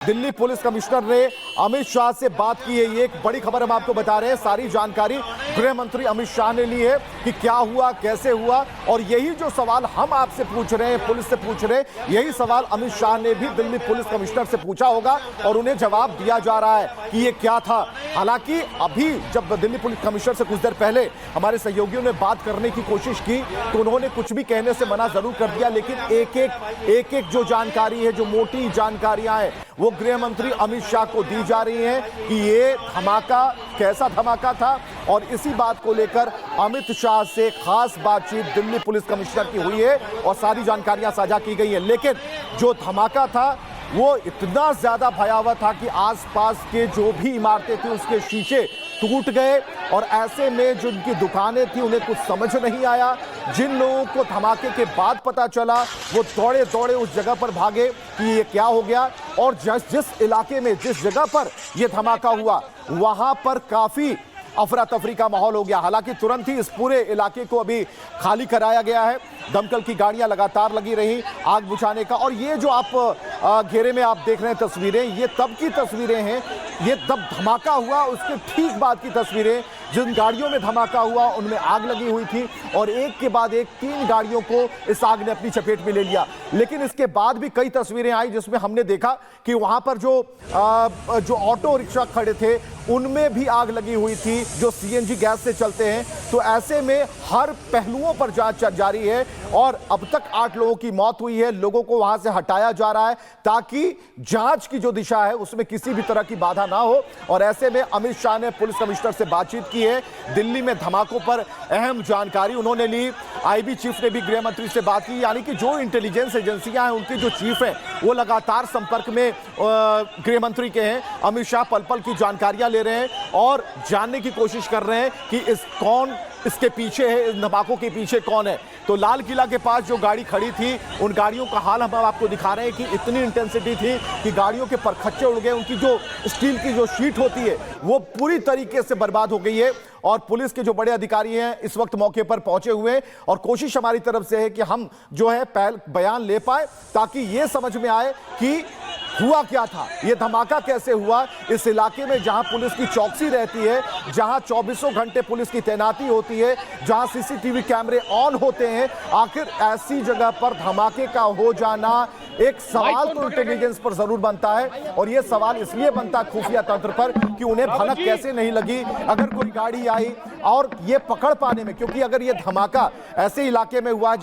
Delhi police commissioner ने अमित शाह से बात की है। ये एक बड़ी खबर हम आपको बता रहे हैं। सारी जानकारी गृह मंत्री अमित शाह ने ली है कि क्या हुआ, कैसे हुआ, और यही जो सवाल हम आपसे पूछ रहे हैं, पुलिस से पूछ रहे हैं, यही सवाल अमित शाह ने भी दिल्ली पुलिस कमिश्नर से पूछा होगा और उन्हें जवाब दिया जा रहा है कि ये क्या था। हालांकि अभी जब दिल्ली पुलिस कमिश्नर से कुछ देर पहले हमारे सहयोगियों ने बात करने की कोशिश की तो उन्होंने कुछ भी कहने से मना जरूर कर दिया, लेकिन एक एक जो जानकारी है, जो मोटी जानकारियां हैं, वो गृह मंत्री अमित शाह को दी जा रही हैं कि ये धमाका कैसा धमाका था। और इसी बात को लेकर अमित शाह से खास बातचीत दिल्ली पुलिस कमिश्नर की हुई है और सारी जानकारियां साझा की गई हैं। लेकिन जो धमाका था वो इतना ज्यादा भयावह था कि आसपास के जो भी इमारतें थी उसके शीशे टूट गए और ऐसे में जो उनकी दुकानें थी उन्हें कुछ समझ नहीं आया। जिन लोगों को धमाके के बाद पता चला वो दौड़े दौड़े उस जगह पर भागे कि ये क्या हो गया। और जिस इलाके में, जिस जगह पर यह धमाका हुआ, वहां पर काफी अफरा तफरी का माहौल हो गया। हालांकि तुरंत ही इस पूरे इलाके को अभी खाली कराया गया है। दमकल की गाड़ियां लगातार लगी रही आग बुझाने का। और ये जो आप घेरे में आप देख रहे हैं तस्वीरें, ये तब की तस्वीरें हैं, ये तब धमाका हुआ उसके ठीक बाद की तस्वीरें। जिन गाड़ियों में धमाका हुआ उनमें आग लगी हुई थी और एक के बाद एक 3 गाड़ियों को इस आग ने अपनी चपेट में ले लिया। लेकिन इसके बाद भी कई तस्वीरें आई जिसमें हमने देखा कि वहां पर जो ऑटो रिक्शा खड़े थे उनमें भी आग लगी हुई थी, जो सीएनजी गैस से चलते हैं। तो ऐसे में हर पहलुओं पर जांच जारी है और अब तक 8 लोगों की मौत हुई है। लोगों को वहां से हटाया जा रहा है ताकि जांच की जो दिशा है उसमें किसी भी तरह की बाधा ना हो। और ऐसे में अमित शाह ने पुलिस कमिश्नर से बातचीत की है। दिल्ली में धमाकों पर अहम जानकारी उन्होंने ली। आईबी चीफ ने भी गृह मंत्री से बात की, यानी कि जो इंटेलिजेंस एजेंसियां हैं उनके जो चीफ हैं वो लगातार संपर्क में गृह मंत्री के हैं। अमित शाह पल पल की जानकारियां ले रहे हैं और जानने की कोशिश कर रहे हैं कि कौन इसके पीछे है, इस धमाकों के पीछे कौन है। तो लाल किला के पास जो गाड़ी खड़ी थी उन गाड़ियों का हाल हम आपको दिखा रहे हैं कि इतनी इंटेंसिटी थी कि गाड़ियों के परखच्चे उड़ गए। उनकी जो स्टील की जो शीट होती है वो पूरी तरीके से बर्बाद हो गई है। और पुलिस के जो बड़े अधिकारी हैं इस वक्त मौके पर पहुंचे हुए हैं और कोशिश हमारी तरफ से है कि हम जो है बयान ले पाए ताकि ये समझ में आए कि हुआ क्या था, ये धमाका कैसे हुआ। इस इलाके में जहां पुलिस की चौकसी रहती है, जहां 24 घंटे पुलिस की तैनाती होती है, जहां सीसीटीवी कैमरे ऑन होते हैं, आखिर ऐसी जगह पर धमाके का हो जाना एक सवाल तो इंटेलिजेंस पर जरूर बनता है। और यह सवाल इसलिए बनता है खुफिया तंत्र पर कि उन्हें भनक कैसे नहीं लगी अगर कोई गाड़ी आई और ये पकड़ पाने में, क्योंकि अगर ये धमाका ऐसे इलाके में हुआ है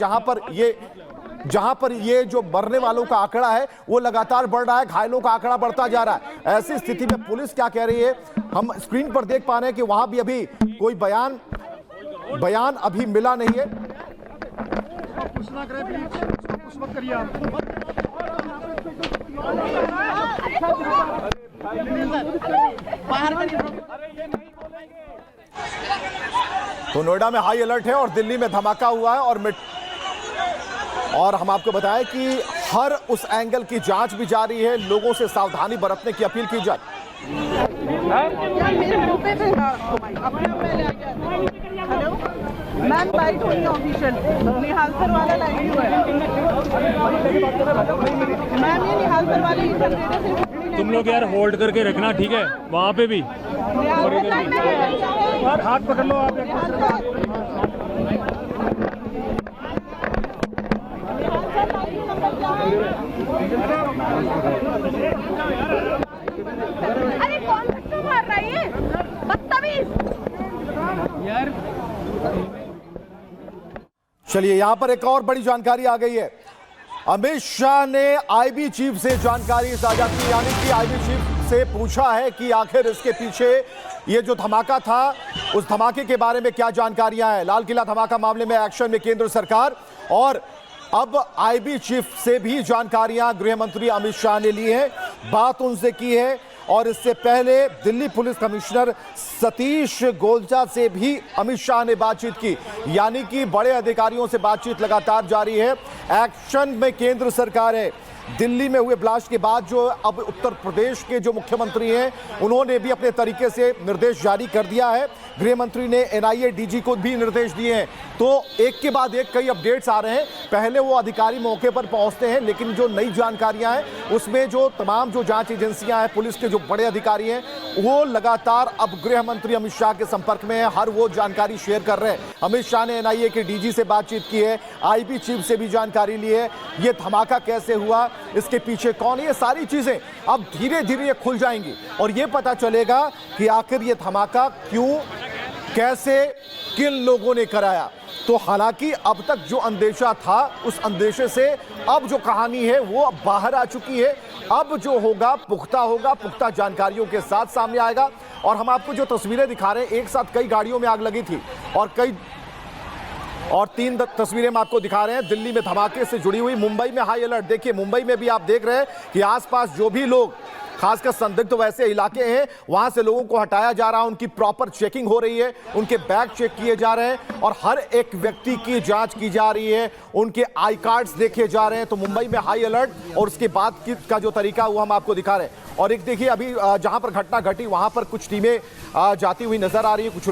जहां पर ये जो मरने वालों का आंकड़ा है वो लगातार बढ़ रहा है, घायलों का आंकड़ा बढ़ता जा रहा है, ऐसी स्थिति में पुलिस क्या कह रही है हम स्क्रीन पर देख पा रहे हैं कि वहां भी अभी कोई बयान अभी मिला नहीं है। तो नोएडा में हाई अलर्ट है और दिल्ली में धमाका हुआ है और हम आपको बताएं कि हर उस एंगल की जांच भी जारी है। लोगों से सावधानी बरतने की अपील की जाए। मैम लाइट हुई है ऑफिशियल, निहाल सर वाला लाइट हुआ है। मैम ये निहाल सर वाली तुम लोग यार होल्ड करके रखना, ठीक है? वहाँ पे भी हाथ पकड़ लो आप। अरे कौन क्यों मार रहा है ये बदतमीज यार। चलिए यहां पर एक और बड़ी जानकारी आ गई है। अमित शाह ने आईबी चीफ से जानकारी साझा की, यानी कि आईबी चीफ से पूछा है कि आखिर इसके पीछे ये जो धमाका था उस धमाके के बारे में क्या जानकारियां हैं। लाल किला धमाका मामले में एक्शन में केंद्र सरकार और अब आईबी चीफ से भी जानकारियां गृह मंत्री अमित शाह ने ली है, बात उनसे की है। और इससे पहले दिल्ली पुलिस कमिश्नर सतीश गोलचा से भी अमित शाह ने बातचीत की, यानी कि बड़े अधिकारियों से बातचीत लगातार जारी है। एक्शन में केंद्र सरकार है। दिल्ली में हुए ब्लास्ट के बाद जो अब उत्तर प्रदेश के जो मुख्यमंत्री हैं उन्होंने भी अपने तरीके से निर्देश जारी कर दिया है। गृह मंत्री ने एनआईए डीजी को भी निर्देश दिए हैं। तो एक के बाद एक कई अपडेट्स आ रहे हैं। पहले वो अधिकारी मौके पर पहुंचते हैं, लेकिन जो नई जानकारियां हैं उसमें जो तमाम जो जांच एजेंसियां हैं, पुलिस के जो बड़े अधिकारी हैं, वो लगातार अब गृह मंत्री अमित शाह के संपर्क में है, हर वो जानकारी शेयर कर रहे हैं। अमित शाह ने एनआईए के डीजी से बातचीत की है, आईबी चीफ से भी जानकारी ली है, ये धमाका कैसे हुआ, इसके पीछे कौन है, ये सारी चीजें अब धीरे धीरे ये खुल जाएंगी और ये पता चलेगा कि आखिर ये धमाका क्यों, कैसे, किन लोगों ने कराया। तो हालांकि अब तक जो अंदेशा था उस अंदेशे से अब जो कहानी है वो अब बाहर आ चुकी है। अब जो होगा, पुख्ता जानकारियों के साथ सामने आएगा। और हम आपको जो तस्वीरें दिखा रहे हैं, एक साथ कई गाड़ियों में आग लगी थी और 3 तस्वीरें हम आपको दिखा रहे हैं दिल्ली में धमाके से जुड़ी हुई। मुंबई में हाई अलर्ट। देखिए मुंबई में भी आप देख रहे हैं कि आसपास जो भी लोग खासकर संदिग्ध वैसे इलाके हैं वहां से लोगों को हटाया जा रहा है, उनकी प्रॉपर चेकिंग हो रही है, उनके बैग चेक किए जा रहे हैं और हर एक व्यक्ति की जांच की जा रही है, उनके आई कार्ड्स देखे जा रहे हैं। तो मुंबई में हाई अलर्ट और उसके बाद का जो तरीका वो हम आपको दिखा रहे हैं। और एक देखिए अभी जहां पर घटना घटी वहां पर कुछ टीमें जाती हुई नजर आ रही है, कुछ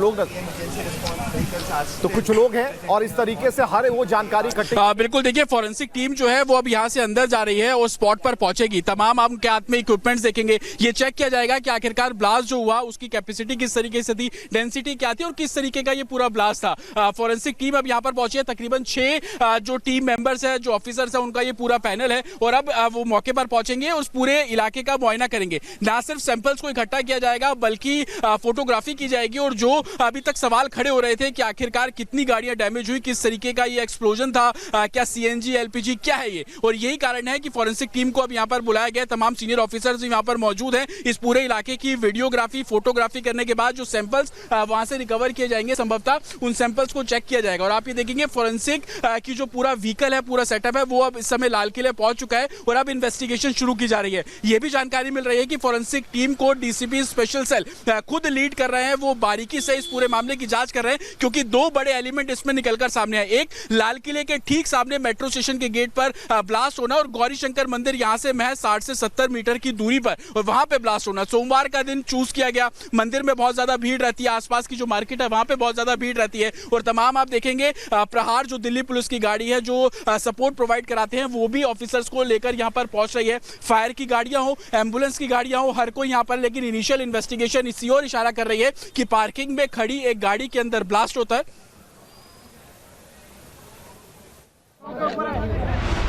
लोग हैं और इस तरीके से हर वो जानकारी इकट्ठी। बिल्कुल, देखिए फॉरेंसिक टीम जो है वो अब यहाँ से अंदर जा रही है और स्पॉट पर पहुंचेगी। तमाम आप उनके हाथ में इक्विपमेंट्स देखेंगे, ये चेक किया जाएगा कि आखिरकार ब्लास्ट जो हुआ उसकी कैपेसिटी किस तरीके से थी, डेंसिटी क्या थी और किस तरीके का ये पूरा ब्लास्ट था। फॉरेंसिक टीम अब यहाँ पर पहुंची है। तकरीबन 6 जो टीम मेंबर्स है, जो ऑफिसर्स है, उनका ये पूरा पैनल है और अब वो मौके पर पहुंचेंगे, उस पूरे इलाके का मुआयना करेंगे। ना सिर्फ सैंपल्स को इकट्ठा किया जाएगा बल्कि फोटोग्राफी की जाएगी। और जो अभी तक सवाल खड़े हो रहे थे कि आखिरकार कितनी गाड़ियां डैमेज हुई, किस तरीके का ये एक्सप्लोजन था, क्या सीएनजी एलपीजी क्या है ये, और यही कारण है कि फॉरेंसिक टीम को अब यहां पर बुलाया गया। तमाम सीनियर ऑफिसर्स यहां पर मौजूद हैं। इस पूरे इलाके की वीडियोग्राफी, फोटोग्राफी करने के बाद जो सैंपल्स वहां से रिकवर किए जाएंगे, संभवतः उन सैंपल्स को चेक किया जाएगा। और आप ये देखेंगे फॉरेंसिक की जो पूरा व्हीकल है, पूरा सेटअप है, वो अब इस समय लाल किले पहुंच चुका है और अब इन्वेस्टिगेशन शुरू की जा रही है। यह भी जानकारी मिल रही है कि फॉरेंसिक टीम को डीसीपी स्पेशल सेल खुद लीड कर रहे हैं, वो बारीकी से इस पूरे मामले की जांच कर रहे हैं, क्योंकि 2 बड़े एलिमेंट इसमें निकलकर सामने आए। एक, लाल किले के ठीक सामने मेट्रो स्टेशन के गेट पर ब्लास्ट होना और गौरी शंकर मंदिर यहां से महज 60 से 70 मीटर की दूरी पर, और वहां पे ब्लास्ट होना। सोमवार का दिन चूज किया गया, मंदिर में बहुत ज्यादा भीड़ रहती है, आसपास की जो मार्केट है वहां पे बहुत ज्यादा भीड़ रहती है। और तमाम आप देखेंगे प्रहार जो दिल्ली पुलिस की गाड़ी है, जो सपोर्ट प्रोवाइड कराते हैं, वो भी ऑफिसर्स को लेकर यहां पर पहुंच रही है। फायर की गाड़ियां हो, एम्बुलेंस की गाड़ियां हो, हर कोई यहां पर, लेकिन इनिशियल इन्वेस्टिगेशन इसी ओर इशारा कर रही है कि पार्किंग में खड़ी एक गाड़ी के अंदर ब्लास्ट होता है।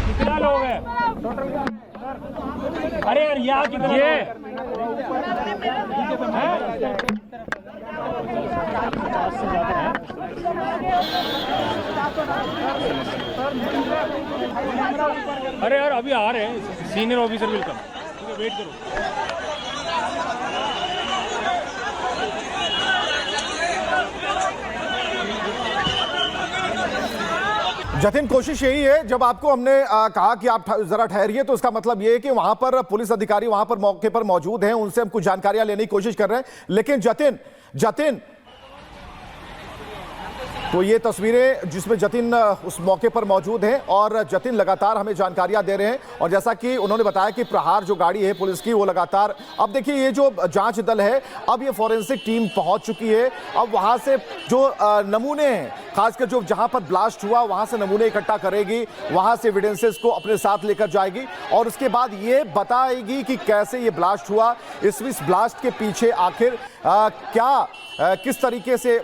कितना लोग हैं? अरे यार यहाँ कितना अरे यार अभी आ रहे हैं सीनियर ऑफिसर, वेलकम, वेट करो। जतिन, कोशिश यही है, जब आपको हमने कहा कि आप जरा ठहरिए, तो इसका मतलब ये है कि वहां पर पुलिस अधिकारी वहां पर मौके पर मौजूद हैं, उनसे हम कुछ जानकारियां लेने की कोशिश कर रहे हैं। लेकिन जतिन तो ये तस्वीरें जिसमें जतिन उस मौके पर मौजूद हैं और जतिन लगातार हमें जानकारियां दे रहे हैं। और जैसा कि उन्होंने बताया कि प्रहार जो गाड़ी है पुलिस की, वो लगातार, अब देखिए ये जो जांच दल है, अब ये फॉरेंसिक टीम पहुंच चुकी है। अब वहां से जो नमूने हैं, खासकर जो जहां पर ब्लास्ट हुआ वहां से नमूने इकट्ठा करेगी, वहां से एविडेंसेस को अपने साथ लेकर जाएगी और उसके बाद ये बताएगी कि कैसे ये ब्लास्ट हुआ, इस ब्लास्ट के पीछे आखिर किस तरीके से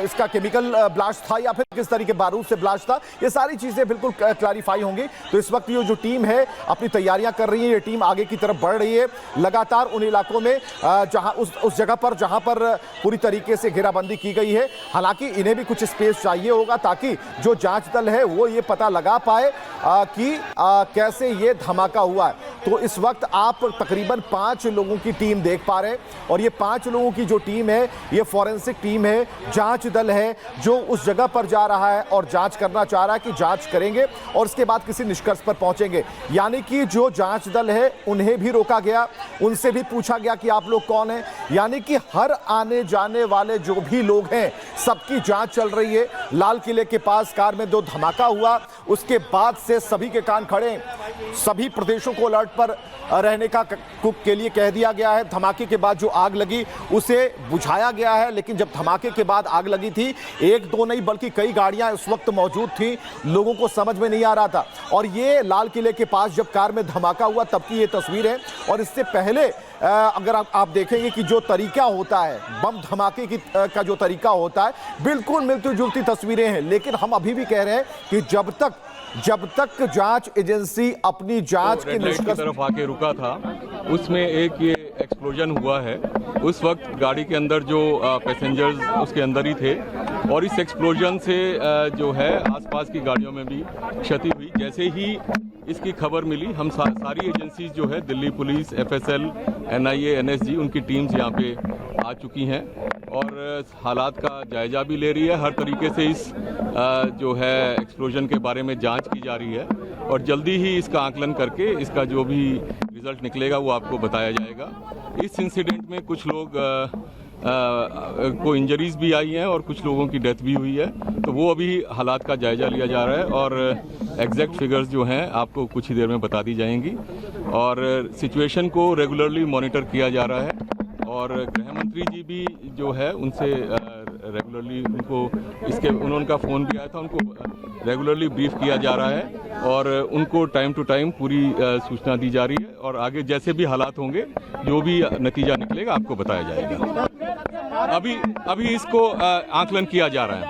इसका केमिकल ब्लास्ट था या फिर किस तरीके बारूद से ब्लास्ट था, ये सारी चीजें बिल्कुल क्लैरिफाई होंगी। तो इस वक्त ये जो टीम है अपनी तैयारियां कर रही है, ये टीम आगे की तरफ बढ़ रही है लगातार उन इलाकों में जहां उस जगह पर जहां पर पूरी तरीके से घेराबंदी की गई है। हालांकि इन्हें भी कुछ स्पेस चाहिए होगा ताकि जो जांच दल है वो ये पता लगा पाए कि कैसे ये धमाका हुआ है। तो इस वक्त आप तकरीबन 5 लोगों की टीम देख पा रहे हैं और ये 5 लोगों की जो टीम है ये फॉरेंसिक टीम है, जांच दल है जो उस जगह पर जा रहा है और जांच करना चाह रहा है कि जांच करेंगे और उसके बाद किसी निष्कर्ष पर पहुंचेंगे। यानी कि जो जांच दल है उन्हें भी रोका गया, उनसे भी पूछा गया कि आप लोग कौन हैं। यानी कि हर आने जाने वाले जो भी लोग हैं सबकी जांच चल रही है। लाल किले के पास कार में जो धमाका हुआ उसके बाद से सभी के कान खड़े हैं सभी प्रदेशों को अलर्ट पर रहने के लिए कह दिया गया है। धमाके के बाद जो आग लगी उसे बुझाया गया है, लेकिन जब धमाके के बाद आग लगी थी, एक दो नहीं बल्कि कई गाड़ियां उस वक्त मौजूद थी, लोगों को समझ में नहीं आ रहा था। और ये लाल किले के पास जब कार में धमाका हुआ तब की ये तस्वीर है। और इससे पहले अगर आप देखेंगे कि जो तरीका होता है बम धमाके का जो तरीका होता है, बिल्कुल मिलती जुलती तस्वीरें हैं। लेकिन हम अभी भी कह रहे हैं कि जब तक जांच एजेंसी अपनी जांच के निष्कर्ष की तरफ आके रुका था, उसमें एक ये एक्सप्लोजन हुआ है। उस वक्त गाड़ी के अंदर जो पैसेंजर्स उसके अंदर ही थे, और इस एक्सप्लोजन से जो है आसपास की गाड़ियों में भी क्षति हुई। जैसे ही इसकी खबर मिली, हम सारी एजेंसीज जो है, Delhi police, FSL, NIA, NSG, उनकी टीम्स यहाँ पे आ चुकी हैं और हालात का जायजा भी ले रही है। हर तरीके से इस जो है एक्सप्लोजन के बारे में जांच की जा रही है, और जल्दी ही इसका आकलन करके इसका जो भी रिजल्ट निकलेगा वो आपको बताया जाएगा। इस इंसिडेंट में कुछ लोग को इंजरीज भी आई हैं और कुछ लोगों की डेथ भी हुई है, तो वो अभी हालात का जायजा लिया जा रहा है और एग्जैक्ट फिगर्स जो हैं आपको कुछ ही देर में बता दी जाएंगी। और सिचुएशन को रेगुलरली मॉनिटर किया जा रहा है, और गृह मंत्री जी भी जो है उनसे रेगुलरली उनका फ़ोन भी आया था, उनको रेगुलरली ब्रीफ किया जा रहा है और उनको टाइम टू टाइम पूरी सूचना दी जा रही है। और आगे जैसे भी हालात होंगे, जो भी नतीजा निकलेगा आपको बताया जाएगा। अभी इसको आकलन किया जा रहा है।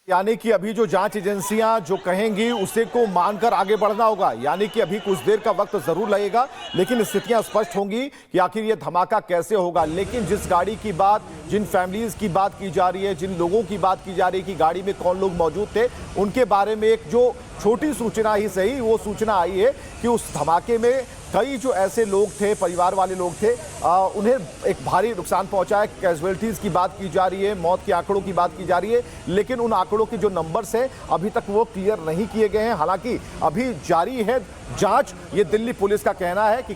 यानी कि अभी जो जांच एजेंसियां जो कहेंगी उसे को मानकर आगे बढ़ना होगा। यानी कि अभी कुछ देर का वक्त जरूर लगेगा, लेकिन स्थितियां स्पष्ट होंगी कि आखिर ये धमाका कैसे होगा। लेकिन जिस गाड़ी की बात, जिन फैमिलीज की बात की जा रही है, जिन लोगों की बात की जा रही है कि गाड़ी में कौन लोग मौजूद थे, उनके बारे में एक जो छोटी सूचना ही सही, वो सूचना आई है कि उस धमाके में कई जो ऐसे लोग थे, परिवार वाले लोग थे, उन्हें एक भारी नुकसान पहुंचा है। कैजुअलिटीज़ की बात की जा रही है, मौत के आंकड़ों की बात की जा रही है, लेकिन उन आंकड़ों के जो नंबर्स हैं अभी तक वो क्लियर नहीं किए गए हैं। हालांकि अभी जारी है जांच। ये दिल्ली पुलिस का कहना है कि